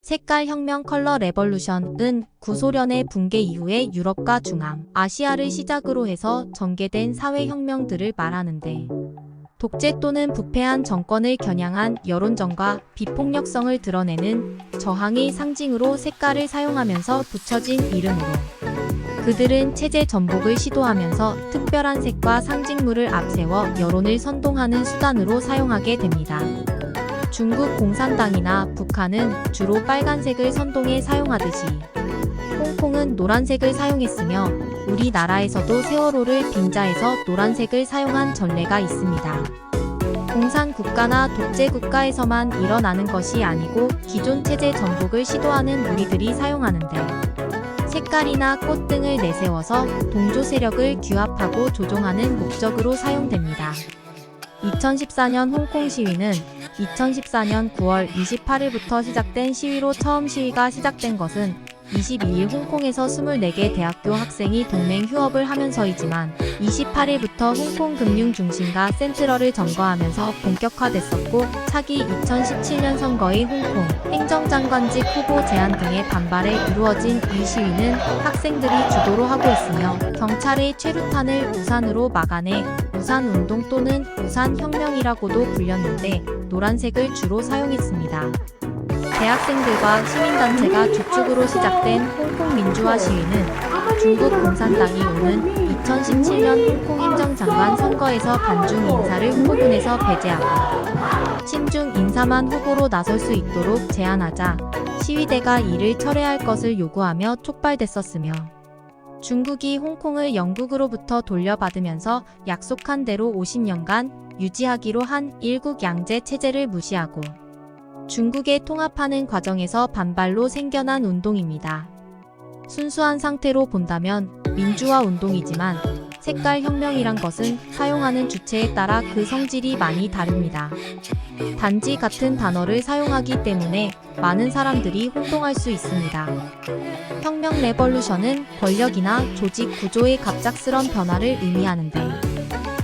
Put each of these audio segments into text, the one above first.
색깔 혁명 컬러 레볼루션은 구소련의 붕괴 이후에 유럽과 중앙, 아시아를 시작으로 해서 전개된 사회혁명들을 말하는데 독재 또는 부패한 정권을 겨냥한 여론전과 비폭력성을 드러내는 저항의 상징으로 색깔을 사용하면서 붙여진 이름으로 그들은 체제 전복을 시도하면서 특별한 색과 상징물을 앞세워 여론을 선동하는 수단으로 사용하게 됩니다. 중국 공산당이나 북한은 주로 빨간색을 선동에 사용하듯이 홍콩은 노란색을 사용했으며 우리나라에서도 세월호를 빙자해서 노란색을 사용한 전례가 있습니다. 공산국가나 독재국가에서만 일어나는 것이 아니고 기존 체제 전복을 시도하는 무리들이 사용하는데 색깔이나 꽃 등을 내세워서 동조 세력을 규합하고 조종하는 목적으로 사용됩니다. 2014년 홍콩 시위는 2014년 9월 28일부터 시작된 시위로 처음 시위가 시작된 것은 22일 홍콩에서 24개 대학교 학생이 동맹 휴업을 하면서이지만 28일부터 홍콩 금융 중심가 센트럴을 점거하면서 본격화됐었고 차기 2017년 선거의 홍콩 행정장관직 후보 제안 등의 반발에 이루어진 이 시위는 학생들이 주도로 하고 있으며 경찰의 최루탄을 우산으로 막아내 우산운동 또는 우산혁명이라고도 불렸는데 노란색을 주로 사용했습니다. 대학생들과 시민단체가 주축으로 시작된 홍콩 민주화 시위는 중국 공산당이 오는 2017년 홍콩 행정장관 선거에서 반중 인사를 후보군에서 배제하고 친중 인사만 후보로 나설 수 있도록 제안하자 시위대가 이를 철회할 것을 요구하며 촉발됐었으며 중국이 홍콩을 영국으로부터 돌려받으면서 약속한 대로 50년간 유지하기로 한 일국양제 체제를 무시하고 중국에 통합하는 과정에서 반발로 생겨난 운동입니다. 순수한 상태로 본다면 민주화 운동이지만 색깔 혁명이란 것은 사용하는 주체에 따라 그 성질이 많이 다릅니다. 단지 같은 단어를 사용하기 때문에 많은 사람들이 혼동할 수 있습니다. 혁명 레볼루션은 권력이나 조직 구조의 갑작스런 변화를 의미하는데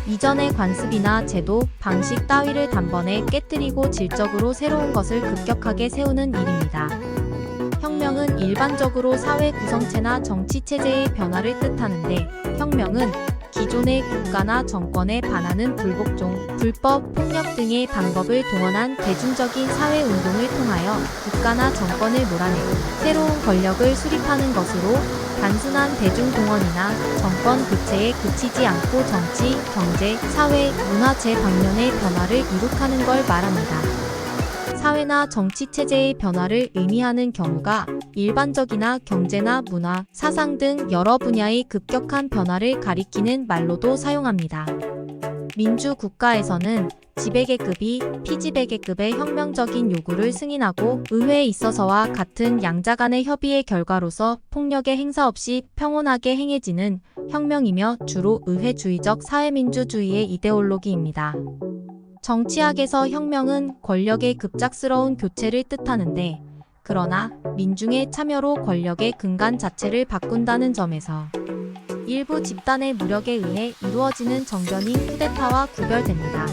이전의 관습이나 제도, 방식 따위를 단번에 깨뜨리고 질적으로 새로운 것을 급격하게 세우는 일입니다. 혁명은 일반적으로 사회 구성체나 정치체제의 변화를 뜻하는데 혁명은 기존의 국가나 정권에 반하는 불복종, 불법, 폭력 등의 방법을 동원한 대중적인 사회운동을 통하여 국가나 정권을 몰아내고 새로운 권력을 수립하는 것으로 단순한 대중동원이나 정권 교체에 그치지 않고 정치, 경제, 사회, 문화 제방면의 변화를 이룩하는 걸 말합니다. 사회나 정치체제의 변화를 의미하는 경우가 일반적이나 경제나 문화, 사상 등 여러 분야의 급격한 변화를 가리키는 말로도 사용합니다. 민주국가에서는 지배계급이 피지배계급의 혁명적인 요구를 승인하고 의회에 있어서와 같은 양자 간의 협의의 결과로서 폭력의 행사 없이 평온하게 행해지는 혁명이며 주로 의회주의적 사회민주주의의 이데올로기입니다. 정치학에서 혁명은 권력의 급작스러운 교체를 뜻하는데 그러나 민중의 참여로 권력의 근간 자체를 바꾼다는 점에서 일부 집단의 무력에 의해 이루어지는 정변이 쿠데타와 구별됩니다.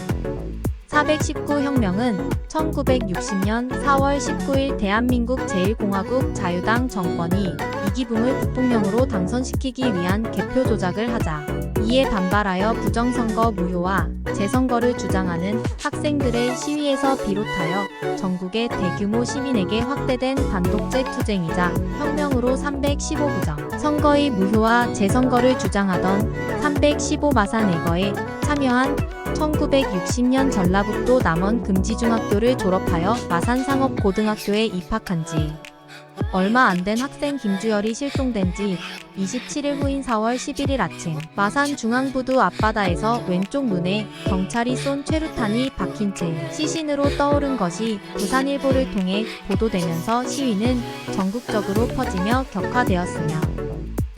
419 혁명은 1960년 4월 19일 대한민국 제1공화국 자유당 정권이 이기붕을 부통령으로 당선시키기 위한 개표 조작을 하자 이에 반발하여 부정선거 무효와 재선거를 주장하는 학생들의 시위에서 비롯하여 전국의 대규모 시민에게 확대된 반독재 투쟁이자 혁명으로 315부정 선거의 무효와 재선거를 주장하던 315마산 내거에 참여한 1960년 전라북도 남원 금지중학교를 졸업하여 마산상업고등학교에 입학한 지 얼마 안 된 학생 김주열이 실종된 지 27일 후인 4월 11일 아침 마산 중앙부두 앞바다에서 왼쪽 눈에 경찰이 쏜 최루탄이 박힌 채 시신으로 떠오른 것이 부산일보를 통해 보도되면서 시위는 전국적으로 퍼지며 격화되었으며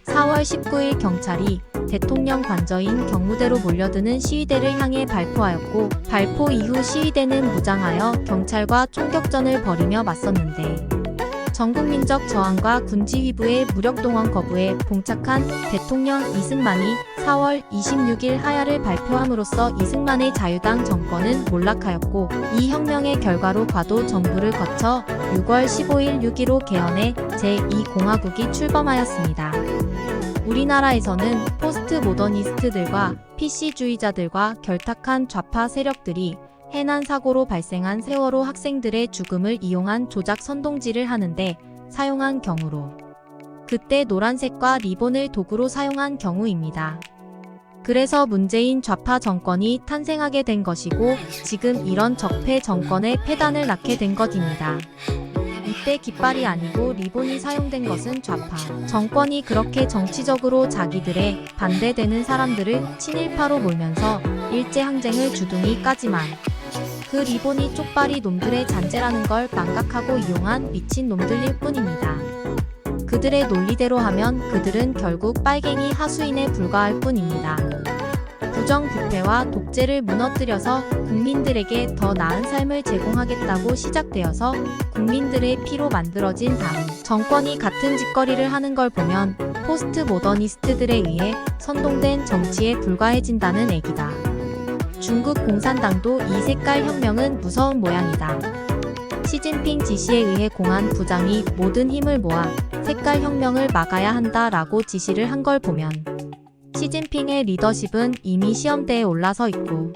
4월 19일 경찰이 대통령 관저인 경무대로 몰려드는 시위대를 향해 발포하였고 발포 이후 시위대는 무장하여 경찰과 총격전을 벌이며 맞섰는데 전국민적 저항과 군지휘부의 무력동원 거부에 봉착한 대통령 이승만이 4월 26일 하야를 발표함으로써 이승만의 자유당 정권은 몰락하였고, 이 혁명의 결과로 과도 정부를 거쳐 6월 15일 6.15 개헌의 제2공화국이 출범하였습니다. 우리나라에서는 포스트 모더니스트들과 PC주의자들과 결탁한 좌파 세력들이 해난 사고로 발생한 세월호 학생들의 죽음을 이용한 조작 선동질을 하는데 사용한 경우로, 그때 노란색과 리본을 도구로 사용한 경우입니다. 그래서 문재인 좌파 정권이 탄생하게 된 것이고, 지금 이런 적폐 정권의 폐단을 낳게 된 것입니다. 이때 깃발이 아니고 리본이 사용된 것은 좌파 정권이 그렇게 정치적으로 자기들의 반대되는 사람들을 친일파로 몰면서 일제항쟁을 주둥이 까지만, 그 리본이 쪽발이 놈들의 잔재라는 걸 망각하고 이용한 미친 놈들일 뿐입니다. 그들의 논리대로 하면 그들은 결국 빨갱이 하수인에 불과할 뿐입니다. 부정부패와 독재를 무너뜨려서 국민들에게 더 나은 삶을 제공하겠다고 시작되어서 국민들의 피로 만들어진 다음 정권이 같은 짓거리를 하는 걸 보면 포스트 모더니스트들에 의해 선동된 정치에 불과해진다는 얘기다. 중국 공산당도 이 색깔 혁명은 무서운 모양이다. 시진핑 지시에 의해 공안 부장이 모든 힘을 모아 색깔 혁명을 막아야 한다라고 지시를 한 걸 보면 시진핑의 리더십은 이미 시험대에 올라서 있고,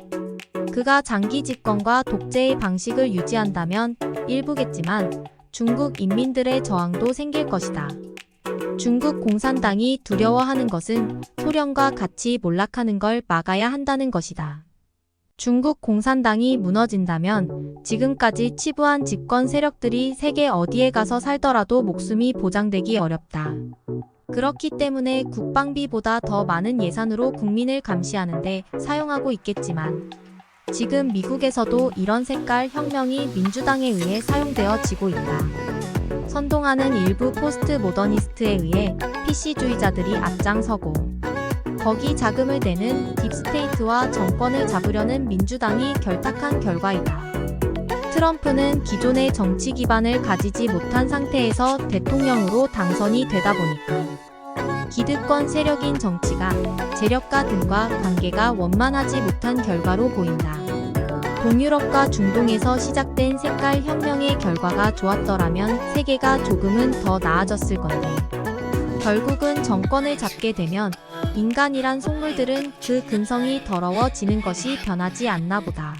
그가 장기 집권과 독재의 방식을 유지한다면 일부겠지만 중국 인민들의 저항도 생길 것이다. 중국 공산당이 두려워하는 것은 소련과 같이 몰락하는 걸 막아야 한다는 것이다. 중국 공산당이 무너진다면 지금까지 치부한 집권 세력들이 세계 어디에 가서 살더라도 목숨이 보장되기 어렵다. 그렇기 때문에 국방비보다 더 많은 예산으로 국민을 감시하는데 사용하고 있겠지만, 지금 미국에서도 이런 색깔 혁명이 민주당에 의해 사용되어지고 있다. 선동하는 일부 포스트 모더니스트에 의해 PC주의자들이 앞장서고, 거기 자금을 대는 딥스테이트와 정권을 잡으려는 민주당이 결탁한 결과이다. 트럼프는 기존의 정치 기반을 가지지 못한 상태에서 대통령으로 당선이 되다 보니까 기득권 세력인 정치가 재력가 등과 관계가 원만하지 못한 결과로 보인다. 동유럽과 중동에서 시작된 색깔 혁명의 결과가 좋았더라면 세계가 조금은 더 나아졌을 건데, 결국은 정권을 잡게 되면 인간이란 속물들은 그 근성이 더러워지는 것이 변하지 않나 보다.